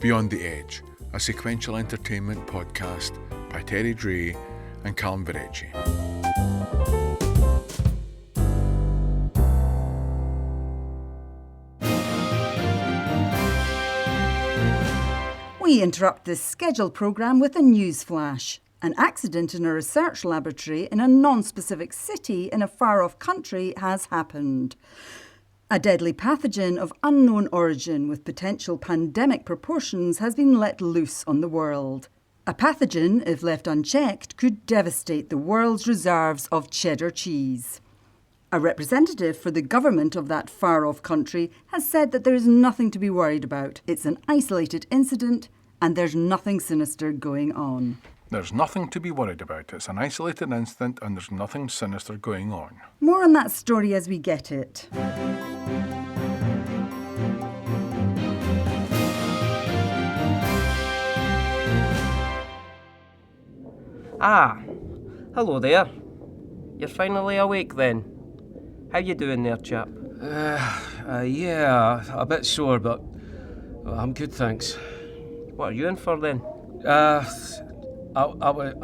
Beyond the Edge, a sequential entertainment podcast by Dray and Calum Verrecchia. We interrupt this scheduled programme with a news flash. An accident in a research laboratory in a non-specific city in a far-off country has happened. A deadly pathogen of unknown origin with potential pandemic proportions has been let loose on the world. A pathogen, if left unchecked, could devastate the world's reserves of cheddar cheese. A representative for the government of that far-off country has said that there is nothing to be worried about. It's an isolated incident and there's nothing sinister going on. There's nothing to be worried about. It's an isolated incident and there's nothing sinister going on. More on that story as we get it. Ah, hello there. You're finally awake then. How you doing there, chap? Yeah, a bit sore, but I'm good, thanks. What are you in for then? I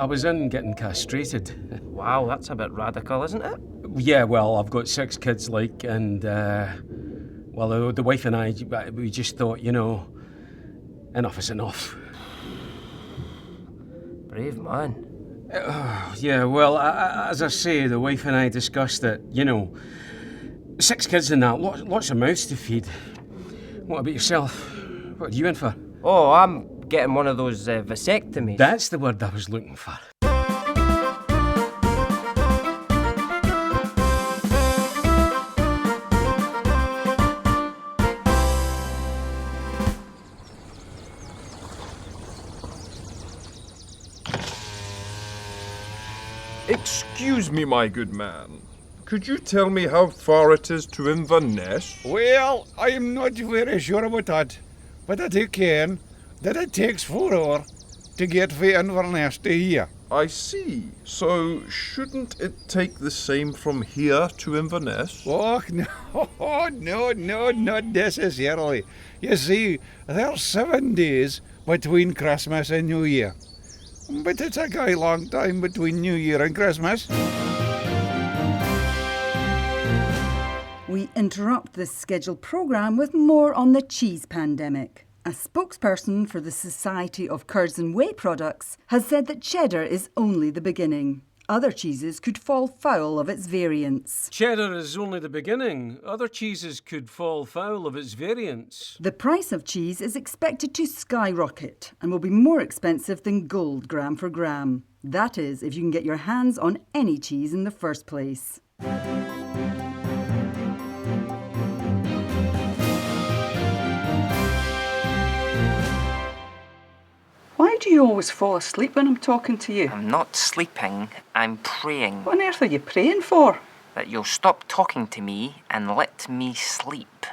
was in getting castrated. Wow, that's a bit radical, isn't it? Yeah, well, I've got 6 kids, and, well, the wife and I, we just thought, enough is enough. Brave man. Yeah, well, as I say, the wife and I discussed that, 6 kids and that, lots of mouths to feed. What about yourself? What are you in for? Oh, I'm getting one of those vasectomies. That's the word I was looking for. Excuse me, my good man. Could you tell me how far it is to Inverness? Well, I'm not very sure about that, but I do ken that it takes 4 hours to get from Inverness to here. I see. So, shouldn't it take the same from here to Inverness? Oh, no, not necessarily. You see, there's 7 days between Christmas and New Year. But it's a gay long time between New Year and Christmas. We interrupt this scheduled programme with more on the cheese pandemic. A spokesperson for the Society of Curds and Whey Products has said that cheddar is only the beginning. Other cheeses could fall foul of its variants. Cheddar is only the beginning. Other cheeses could fall foul of its variants. The price of cheese is expected to skyrocket and will be more expensive than gold gram for gram. That is, if you can get your hands on any cheese in the first place. Why do you always fall asleep when I'm talking to you? I'm not sleeping, I'm praying. What on earth are you praying for? That you'll stop talking to me and let me sleep.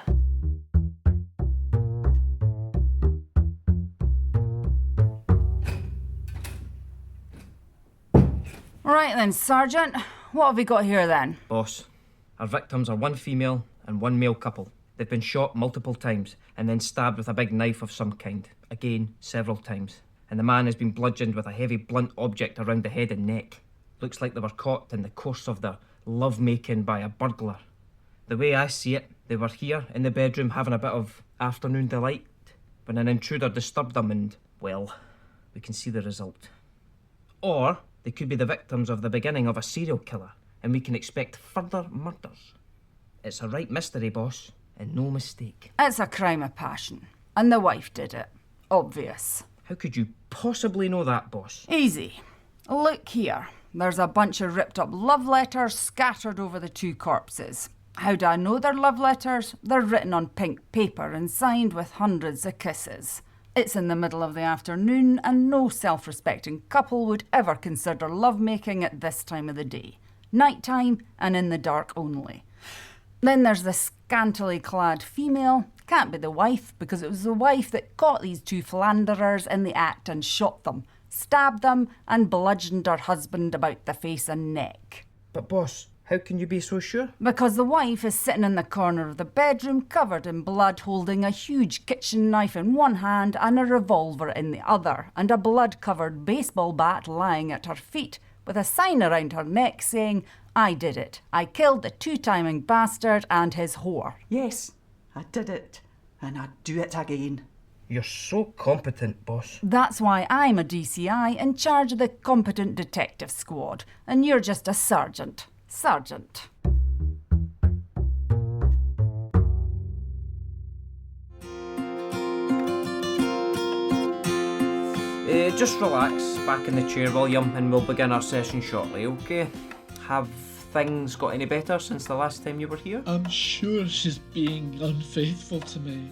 Right then, Sergeant. What have we got here then? Boss, our victims are 1 female and 1 male couple. They've been shot multiple times and then stabbed with a big knife of some kind. Again, several times. And the man has been bludgeoned with a heavy blunt object around the head and neck. Looks like they were caught in the course of their love-making by a burglar. The way I see it, they were here in the bedroom having a bit of afternoon delight when an intruder disturbed them and, well, we can see the result. Or they could be the victims of the beginning of a serial killer and we can expect further murders. It's a right mystery, boss, and no mistake. It's a crime of passion. And the wife did it. Obvious. How could you possibly know that, boss? Easy. Look here. There's a bunch of ripped up love letters scattered over the 2 corpses. How do I know they're love letters? They're written on pink paper and signed with hundreds of kisses. It's in the middle of the afternoon and no self-respecting couple would ever consider lovemaking at this time of the day. Nighttime and in the dark only. Then there's the scantily clad female. Can't be the wife, because it was the wife that caught these 2 philanderers in the act and shot them, stabbed them and bludgeoned her husband about the face and neck. But boss, How can you be so sure? Because the wife is sitting in the corner of the bedroom covered in blood, holding a huge kitchen knife in one hand and a revolver in the other, and a blood-covered baseball bat lying at her feet, with a sign around her neck saying, "I did it. I killed the two-timing bastard and his whore." Yes, I did it, and I'd do it again. You're so competent, boss. That's why I'm a DCI in charge of the competent detective squad, and you're just a sergeant. Sergeant. Just relax back in the chair, William, and we'll begin our session shortly, okay? Have things got any better since the last time you were here? I'm sure she's being unfaithful to me.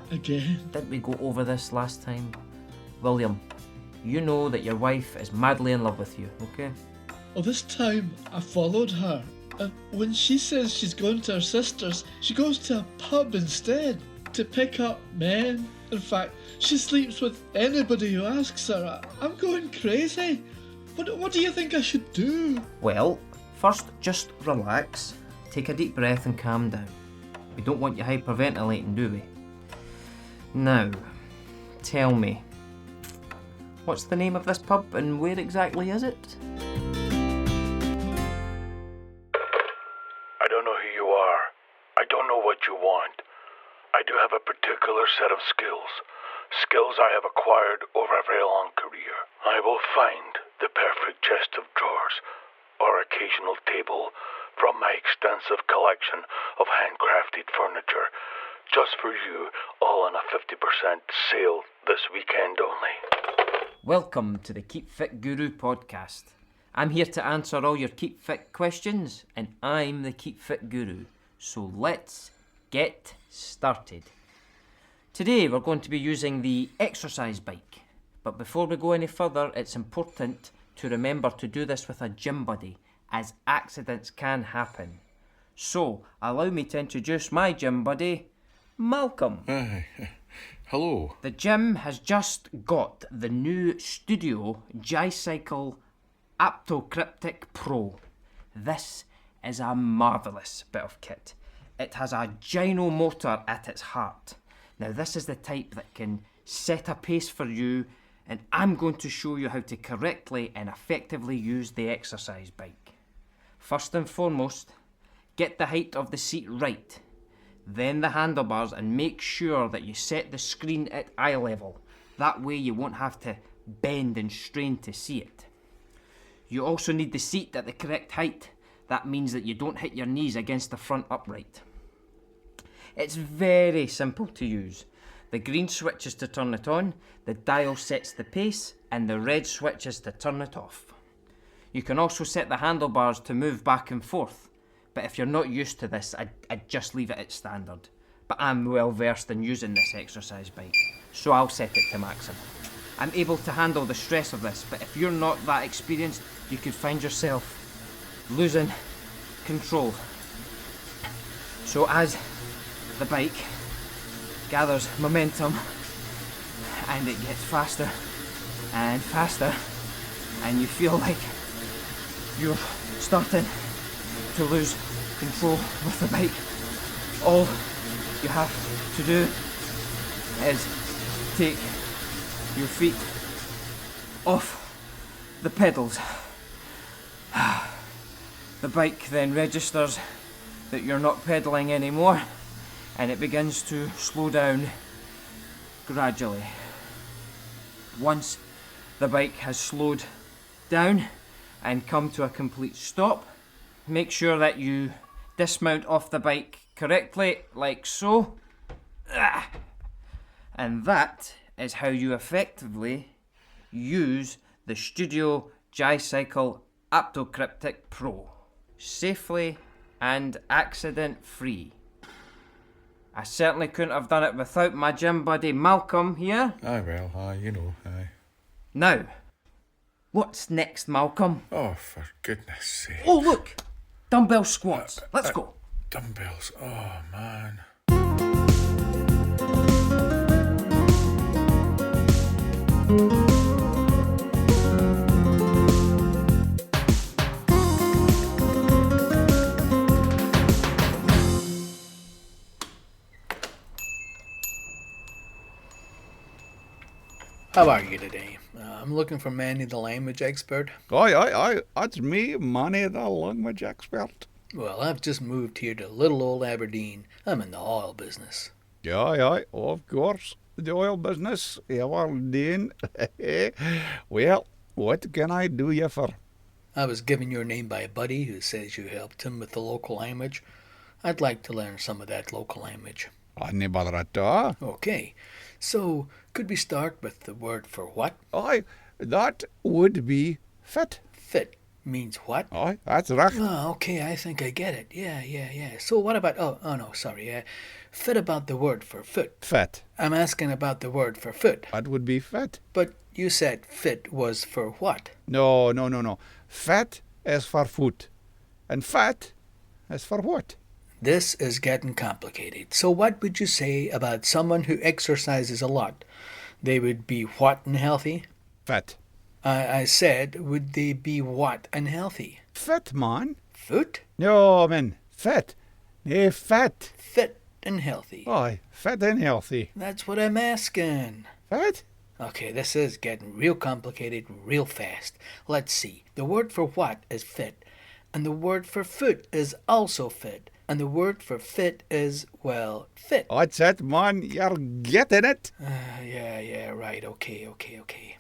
Again. Didn't we go over this last time? William, you know that your wife is madly in love with you, okay? Well, this time I followed her, and when she says she's going to her sister's, she goes to a pub instead to pick up men. In fact, she sleeps with anybody who asks her. I'm going crazy. What do you think I should do? Well, first just relax, take a deep breath and calm down. We don't want you hyperventilating, do we? Now, tell me, what's the name of this pub and where exactly is it? I don't know who you are. I don't know what you want. I do have a particular set of skills I have acquired over a very long career. I will find the perfect chest of drawers or occasional table from my extensive collection of handcrafted furniture just for you, all on a 50% sale this weekend only. Welcome to the Keep Fit Guru podcast. I'm here to answer all your Keep Fit questions, and I'm the Keep Fit Guru. So let's get started. Today we're going to be using the exercise bike. But before we go any further, it's important to remember to do this with a gym buddy, as accidents can happen. So, allow me to introduce my gym buddy, Malcolm. Hello. The gym has just got the new Studio J-Cycle Aptocryptic Pro. This is a marvellous bit of kit. It has a gyno motor at its heart. Now this is the type that can set a pace for you, and I'm going to show you how to correctly and effectively use the exercise bike. First and foremost, get the height of the seat right, then the handlebars, and make sure that you set the screen at eye level. That way you won't have to bend and strain to see it. You also need the seat at the correct height. That means that you don't hit your knees against the front upright. It's very simple to use. The green switch is to turn it on, the dial sets the pace, and the red switch is to turn it off. You can also set the handlebars to move back and forth, but if you're not used to this, I'd just leave it at standard. But I'm well versed in using this exercise bike, so I'll set it to maximum. I'm able to handle the stress of this, but if you're not that experienced, you could find yourself losing control. So as the bike gathers momentum and it gets faster and faster, and you feel like you're starting to lose control with the bike, all you have to do is take your feet off the pedals. The bike then registers that you're not pedaling anymore, and it begins to slow down gradually. Once the bike has slowed down and come to a complete stop, make sure that you dismount off the bike correctly, like so. And that is how you effectively use the Studio J-Cycle Aptocryptic Pro. Safely and accident-free. I certainly couldn't have done it without my gym buddy Malcolm here. Aye. Now, what's next, Malcolm? Oh, for goodness sake. Oh, look! Dumbbell squats. Let's go. Dumbbells. Oh, man. How are you today? I'm looking for Manny the language expert. Aye, that's me, Manny the language expert. Well, I've just moved here to little old Aberdeen. I'm in the oil business. Aye, of course. The oil business, Aberdeen. Well, what can I do you for? I was given your name by a buddy who says you helped him with the local language. I'd like to learn some of that local language. No bother at all. Okay, so could we start with the word for what? Aye, that would be fit. Fit means what? Aye, that's right. Oh, okay, I think I get it. Yeah. So what about, fit about the word for foot. Fit. I'm asking about the word for foot. That would be fit. But you said fit was for what? No. Fat is for foot. And fat is for what? This is getting complicated. So what would you say about someone who exercises a lot? They would be what and healthy? Fit. I said, would they be what and healthy? Fit, man. Foot? No, man. Fit. Fat. Fit and healthy. Aye, fit and healthy. That's what I'm asking. Fit? Okay, this is getting real complicated real fast. Let's see. The word for what is fit, and the word for foot is also fit, and the word for fit is, well, fit. That's it, man. You're getting it. Yeah, right. Okay.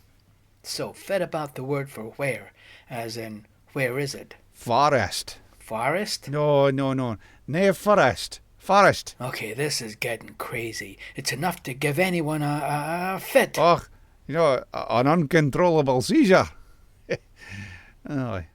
So, fit about the word for where, as in, where is it? Forest. Forest? No. Nae forest. Forest. Okay, this is getting crazy. It's enough to give anyone a fit. Oh, an uncontrollable seizure. Aye.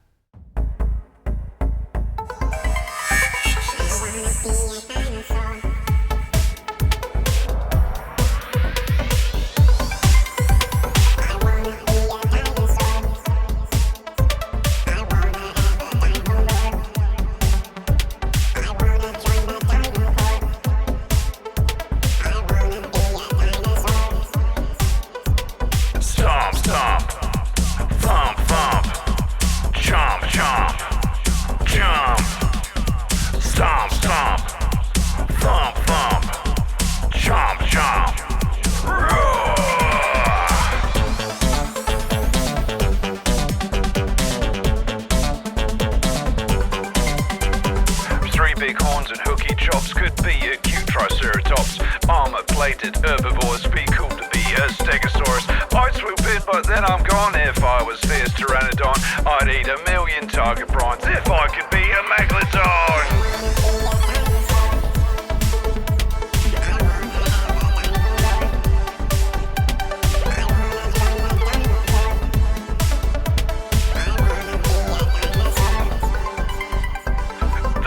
Herbivores be cool to be a stegosaurus. I'd swoop in, but then I'm gone. If I was fierce pteranodon, I'd eat 1,000,000 target prawns. If I could be a megalodon.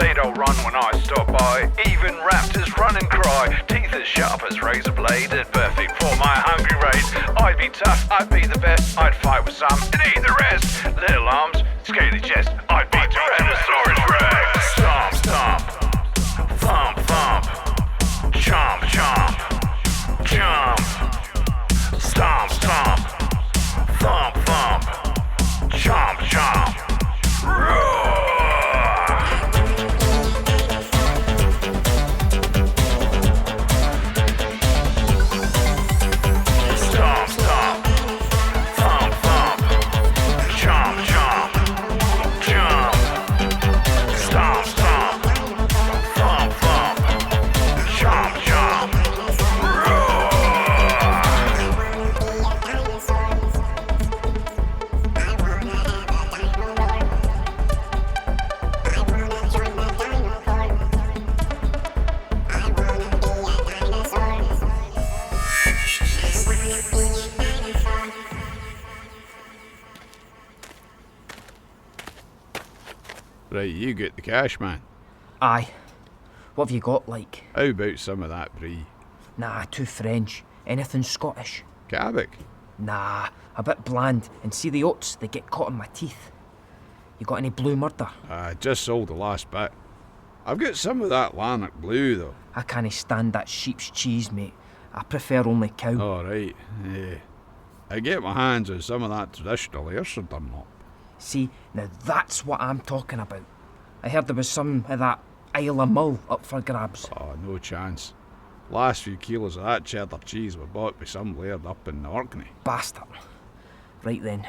They don't run when I stop by. Even raptors run and cry. Teeth as sharp as razor blade and perfect for my hungry race. I'd be tough, I'd be the best. I'd fight with some and eat the rest. Little arms, scaly chest. I'd be Tyrannosaurus Rex. Stomp, stomp, thump, thump, chomp, chomp, chomp. Stomp, stomp, thump, thump, chomp, chomp. Roar! Right, you get the cash, man. Aye. What have you got, like? How about some of that brie? Nah, too French. Anything Scottish? Cabic? Nah, a bit bland. And see the oats, they get caught in my teeth. You got any blue murder? I just sold the last bit. I've got some of that Lanark blue, though. I can't stand that sheep's cheese, mate. I prefer only cow. Oh, right. Yeah. I get my hands on some of that traditional Ayrshire Dunlop. See, now that's what I'm talking about. I heard there was some of that Isle of Mull up for grabs. Oh, no chance. Last few kilos of that cheddar cheese were bought by some laird up in the Orkney. Bastard. Right then.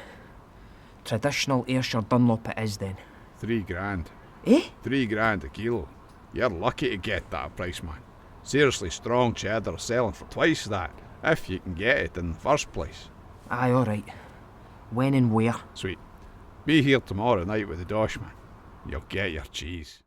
Traditional Ayrshire Dunlop it is then. £3,000. Eh? £3,000 a kilo. You're lucky to get that price, man. Seriously strong cheddar selling for twice that, if you can get it in the first place. Aye, alright. When and where? Sweet. Be here tomorrow night with the dosh, man. You'll get your cheese.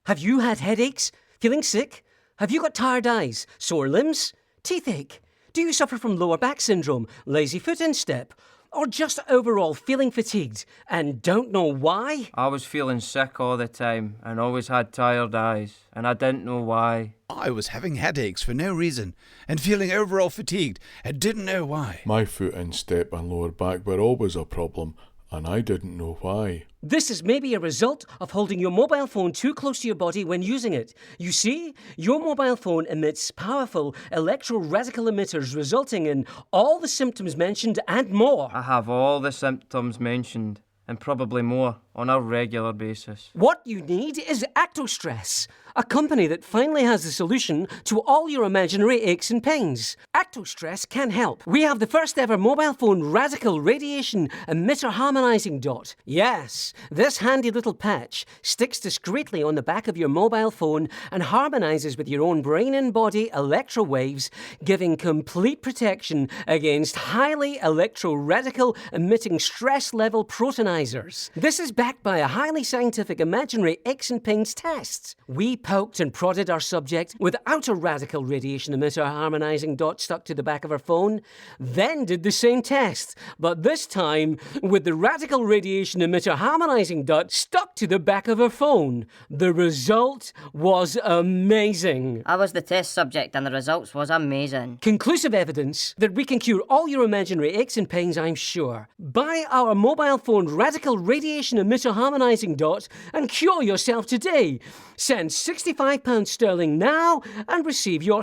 Have you had headaches? Feeling sick? Have you got tired eyes? Sore limbs? Toothache? Do you suffer from lower back syndrome, lazy foot and step? Or just overall feeling fatigued and don't know why? I was feeling sick all the time and always had tired eyes, and I didn't know why. I was having headaches for no reason and feeling overall fatigued and didn't know why. My foot and step and lower back were always a problem, and I didn't know why. This is maybe a result of holding your mobile phone too close to your body when using it. You see, your mobile phone emits powerful electro-radical emitters resulting in all the symptoms mentioned and more. I have all the symptoms mentioned, and probably more, on a regular basis. What you need is Actostress, a company that finally has the solution to all your imaginary aches and pains. Actostress can help. We have the first ever mobile phone radical radiation emitter harmonizing dot. Yes, this handy little patch sticks discreetly on the back of your mobile phone and harmonizes with your own brain and body electro waves, giving complete protection against highly electro-radical emitting stress level protonizers. This is backed by a highly scientific imaginary aches and pains tests. We poked and prodded our subject without a radical radiation emitter harmonizing dot stuck to the back of our phone, then did the same test, but this time with the radical radiation emitter harmonizing dot stuck to the back of our phone. The result was amazing. I was the test subject and the results was amazing. Conclusive evidence that we can cure all your imaginary aches and pains, I'm sure. Buy our mobile phone radical radiation emitter harmonizing dot and cure yourself today. Send £65 sterling now and receive your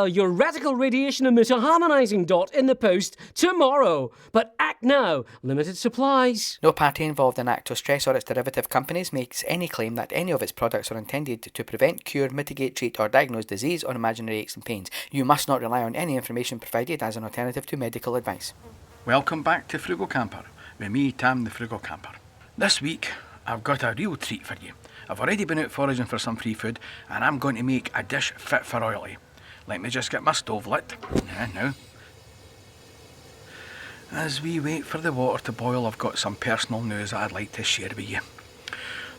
your radical radiation emitter harmonizing dot in the post tomorrow. But act now. Limited supplies. No party involved in Actostress or its derivative companies makes any claim that any of its products are intended to prevent, cure, mitigate, treat or diagnose disease or imaginary aches and pains. You must not rely on any information provided as an alternative to medical advice. Welcome back to Frugal Camper, with me, Tam the Frugal Camper. This week, I've got a real treat for you. I've already been out foraging for some free food, and I'm going to make a dish fit for royalty. Let me just get my stove lit. Now. As we wait for the water to boil, I've got some personal news that I'd like to share with you.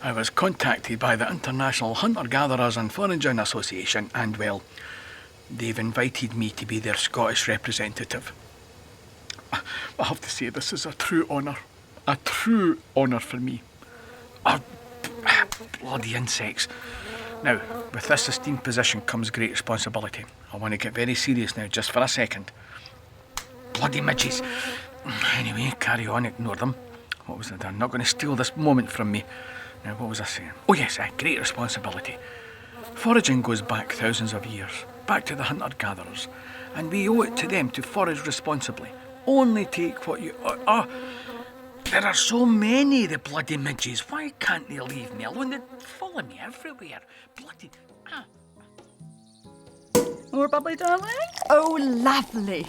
I was contacted by the International Hunter-Gatherers and Foraging Association, and well, they've invited me to be their Scottish representative. I have to say, this is a true honour. A true honour for me. Bloody insects. Now, with this esteemed position comes great responsibility. I want to get very serious now, just for a second. Bloody midges. Anyway, carry on, ignore them. What was I doing? Not going to steal this moment from me. Now, what was I saying? Oh yes, great responsibility. Foraging goes back thousands of years, back to the hunter-gatherers, and we owe it to them to forage responsibly. Only take what you... there are so many, the bloody midges. Why can't they leave me alone? They follow me everywhere. Bloody... More bubbly, darling? Oh, lovely.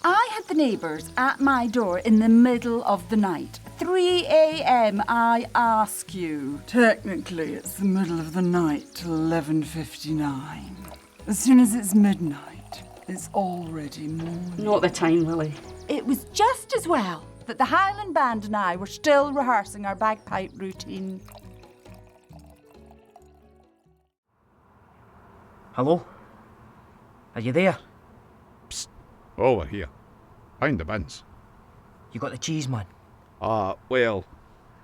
I had the neighbours at my door in the middle of the night. 3 a.m, I ask you. Technically, it's the middle of the night, 11:59. As soon as it's midnight, it's already morning. Not the time, Lily. It was just as well that the Highland Band and I were still rehearsing our bagpipe routine. Hello? Are you there? Psst. Over here. Behind the bins. You got the cheese, man? Well,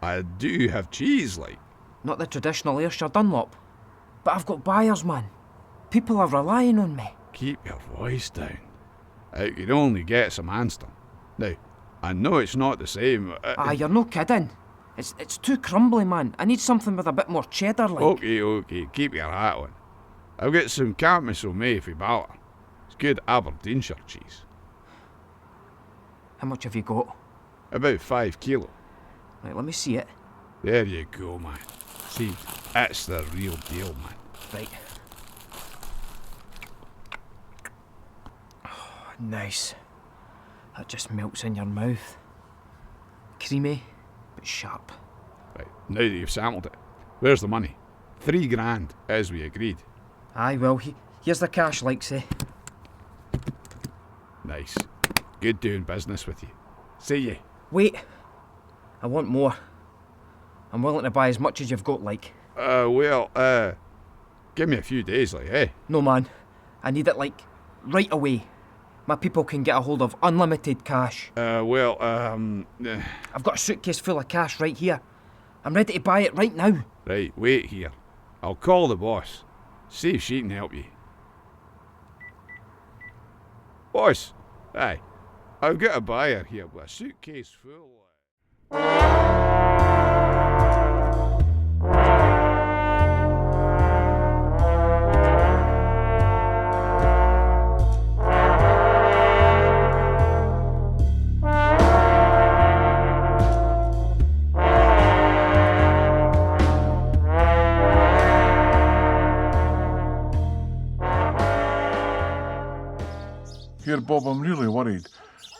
I do have cheese, like. Not the traditional Ayrshire Dunlop. But I've got buyers, man. People are relying on me. Keep your voice down. I can only get some Anston. Now, I know it's not the same. You're no kidding. It's too crumbly, man. I need something with a bit more cheddar, like. Okay. Keep your hat on. I'll get some Campmas O'May for batter. It's good Aberdeenshire cheese. How much have you got? About 5 kilo. Right, let me see it. There you go, man. See, that's the real deal, man. Right. Nice. That just melts in your mouth. Creamy, but sharp. Right, now that you've sampled it, where's the money? $3,000, as we agreed. Aye, well, here's the cash, like say. Nice. Good doing business with you. See ye. Wait. I want more. I'm willing to buy as much as you've got, like. Give me a few days, like, eh? No, man. I need it, like, right away. My people can get a hold of unlimited cash. I've got a suitcase full of cash right here. I'm ready to buy it right now. Right, wait here. I'll call the boss. See if she can help you. Boss, aye, I've got a buyer here with a suitcase full. Here, Bob, I'm really worried.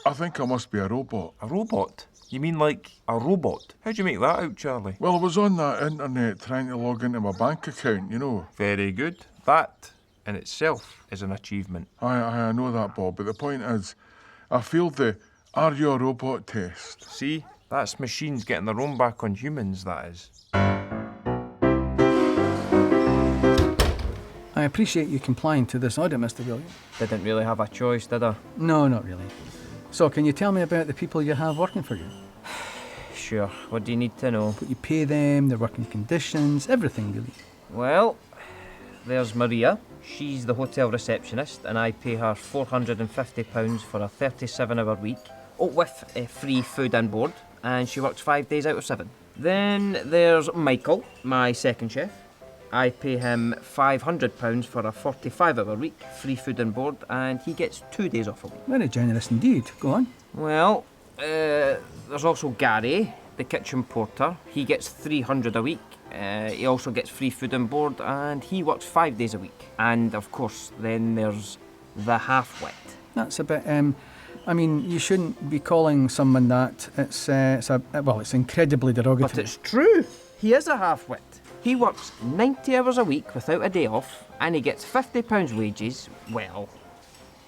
I think I must be a robot. A robot? You mean like a robot? How'd you make that out, Charlie? Well, I was on that internet trying to log into my bank account, you know. Very good. That, in itself, is an achievement. I know that, Bob, but the point is, I failed the Are You a Robot test. See? That's machines getting their own back on humans, that is. I appreciate you complying to this audit, Mr. William. Didn't really have a choice, did I? No, not really. So, can you tell me about the people you have working for you? Sure. What do you need to know? What you pay them, their working conditions, everything, really. Well, there's Maria. She's the hotel receptionist, and I pay her £450 for a 37-hour week. Oh, with free food and board, and she works 5 days out of 7. Then there's Michael, my second chef. I pay him £500 for a 45-hour week, free food and board, and he gets 2 days off a week. Very generous indeed. Go on. Well, there's also Gary, the kitchen porter. He gets £300 a week. He also gets free food and board, and he works 5 days a week. And, of course, then there's the half-wit. That's a bit, I mean, you shouldn't be calling someone that. It's incredibly derogatory. But it's true. He is a half-wit. He works 90 hours a week without a day off, and he gets £50 wages. Well,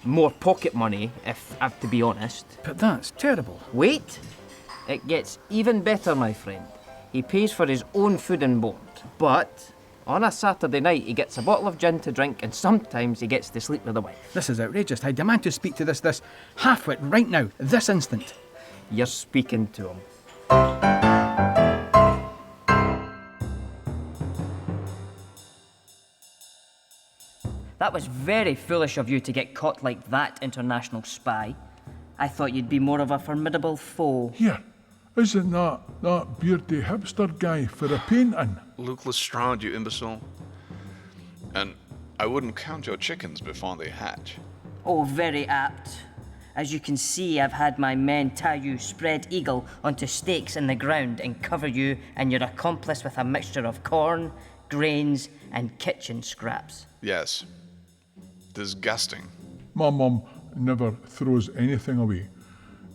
more pocket money, if I have to be honest. But that's terrible. Wait! It gets even better, my friend. He pays for his own food and board, but on a Saturday night he gets a bottle of gin to drink, and sometimes he gets to sleep with the wife. This is outrageous. I demand to speak to this half-wit right now, this instant. You're speaking to him. That was very foolish of you to get caught like that, international spy. I thought you'd be more of a formidable foe. Here, isn't that beardy hipster guy for a painting? Luke Lestrade, you imbecile. And I wouldn't count your chickens before they hatch. Oh, very apt. As you can see, I've had my men tie you spread eagle onto stakes in the ground and cover you and your accomplice with a mixture of corn, grains, and kitchen scraps. Yes. Disgusting. My mum never throws anything away,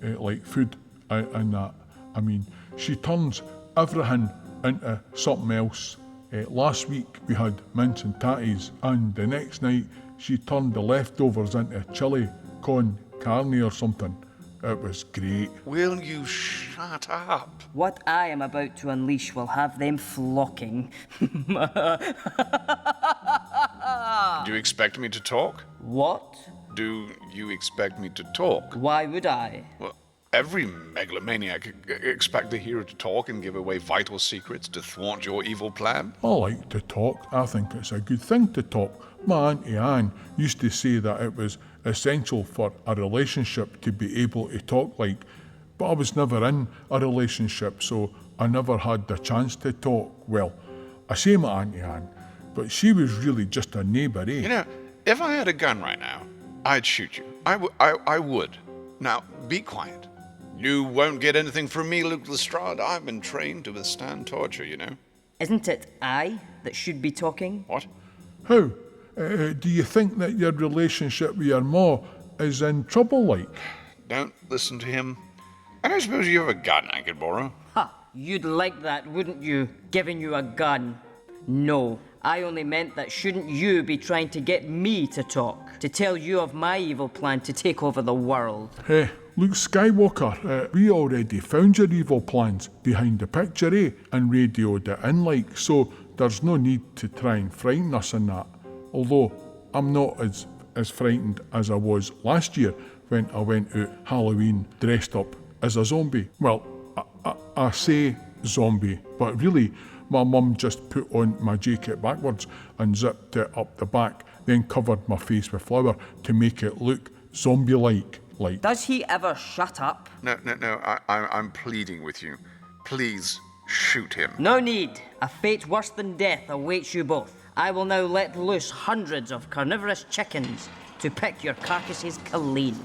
like food and that. I mean, she turns everything into something else. Last week we had mince and tatties, and the next night she turned the leftovers into chili con carne or something. It was great. Will you shut up? What I am about to unleash will have them flocking. Do you expect me to talk? What? Do you expect me to talk? Why would I? Well, every megalomaniac expect the hero to talk and give away vital secrets to thwart your evil plan. I like to talk. I think it's a good thing to talk. My Auntie Anne used to say that it was essential for a relationship to be able to talk like, but I was never in a relationship, so I never had the chance to talk. Well, I say my Auntie Anne, but she was really just a neighbour, eh? You know, if I had a gun right now, I'd shoot you. I would. Now, be quiet. You won't get anything from me, Luke Lestrade. I've been trained to withstand torture, you know. Isn't it I that should be talking? What? How? Do you think that your relationship with your ma is in trouble, like. Don't listen to him. I don't suppose you have a gun I could borrow. Ha! You'd like that, wouldn't you? Giving you a gun. No, I only meant that shouldn't you be trying to get me to talk? To tell you of my evil plan to take over the world? Hey, Luke Skywalker, we already found your evil plans behind the picture, eh? And radioed it in, like, so there's no need to try and frighten us in that. Although, I'm not as frightened as I was last year when I went out Halloween dressed up as a zombie. Well, I say zombie, but really, my mum just put on my jacket backwards and zipped it up the back, then covered my face with flour to make it look zombie-like. Like. Does he ever shut up? No, I'm pleading with you. Please shoot him. No need. A fate worse than death awaits you both. I will now let loose hundreds of carnivorous chickens to pick your carcasses clean.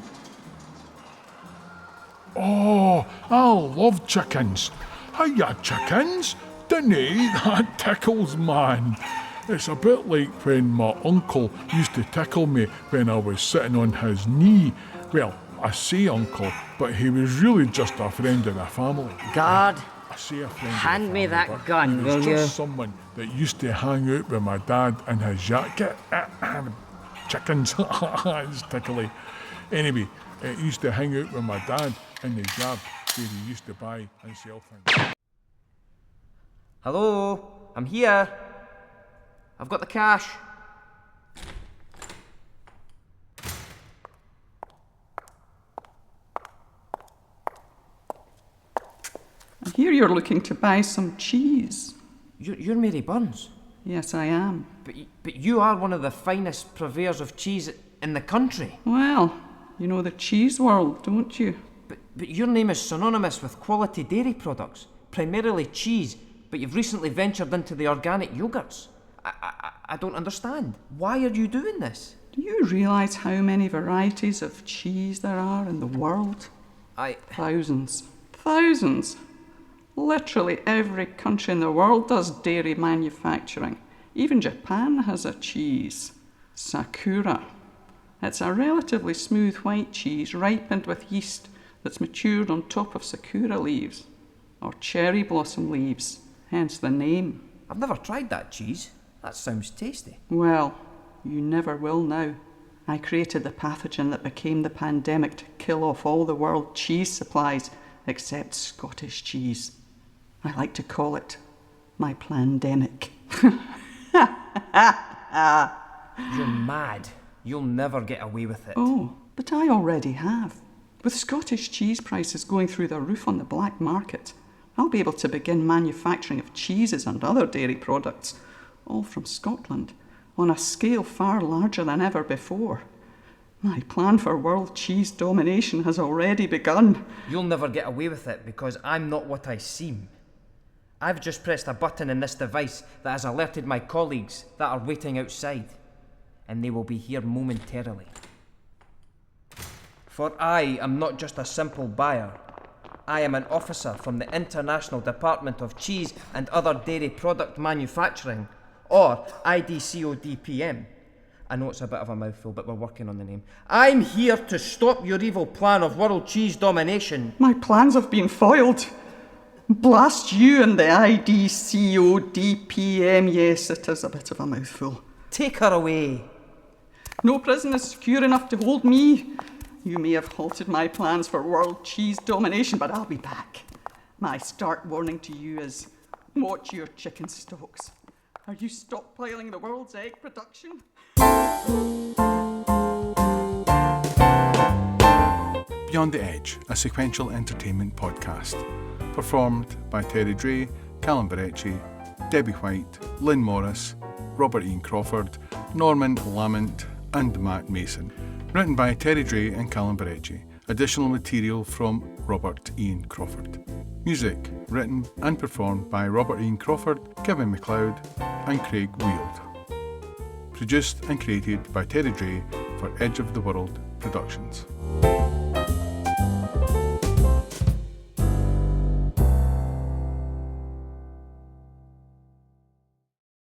Oh, I love chickens. Hiya, chickens. Dinny, that tickles, man. It's a bit like when my uncle used to tickle me when I was sitting on his knee. Well, I say uncle, but he was really just a friend of the family. Guard, I say a friend hand me that gun, will you? He was just you? someone that used to hang out with my dad in his jacket. Chickens, it's tickly. Anyway, he used to hang out with my dad in his yard where he used to buy and sell things. Hello, I'm here. I've got the cash. I hear you're looking to buy some cheese. You're Mary Burns? Yes, I am. But you are one of the finest purveyors of cheese in the country. Well, you know the cheese world, don't you? But your name is synonymous with quality dairy products, primarily cheese, but you've recently ventured into the organic yogurts. I don't understand. Why are you doing this? Do you realise how many varieties of cheese there are in the world? Thousands. Thousands. Literally every country in the world does dairy manufacturing. Even Japan has a cheese. Sakura. It's a relatively smooth white cheese ripened with yeast that's matured on top of sakura leaves, or cherry blossom leaves, hence the name. I've never tried that cheese. That sounds tasty. Well, you never will now. I created the pathogen that became the pandemic to kill off all the world cheese supplies, except Scottish cheese. I like to call it my plandemic. You're mad. You'll never get away with it. Oh, but I already have. With Scottish cheese prices going through the roof on the black market, I'll be able to begin manufacturing of cheeses and other dairy products, all from Scotland, on a scale far larger than ever before. My plan for world cheese domination has already begun. You'll never get away with it because I'm not what I seem. I've just pressed a button in this device that has alerted my colleagues that are waiting outside, and they will be here momentarily. For I am not just a simple buyer. I am an officer from the International Department of Cheese and Other Dairy Product Manufacturing, or IDCODPM. I know it's a bit of a mouthful, but we're working on the name. I'm here to stop your evil plan of world cheese domination. My plans have been foiled. Blast you and the IDCODPM. Yes, it is a bit of a mouthful. Take her away. No prison is secure enough to hold me. You may have halted my plans for world cheese domination, but I'll be back. My stark warning to you is, watch your chicken stocks. Are you stockpiling the world's egg production? Beyond the Edge, a sequential entertainment podcast. Performed by Terry Dray, Calum Verrecchia, Debbie Whyte, Lynne Morris, Robert Iain Crawford, Norman Lamont, and Matt Mason. Written by Terry Dray and Calum Verrecchia. Additional material from Robert Iain Crawford. Music written and performed by Robert Iain Crawford, Kevin Macleod and Craig Weild. Produced and created by Terry Dray for Edge of the World Productions.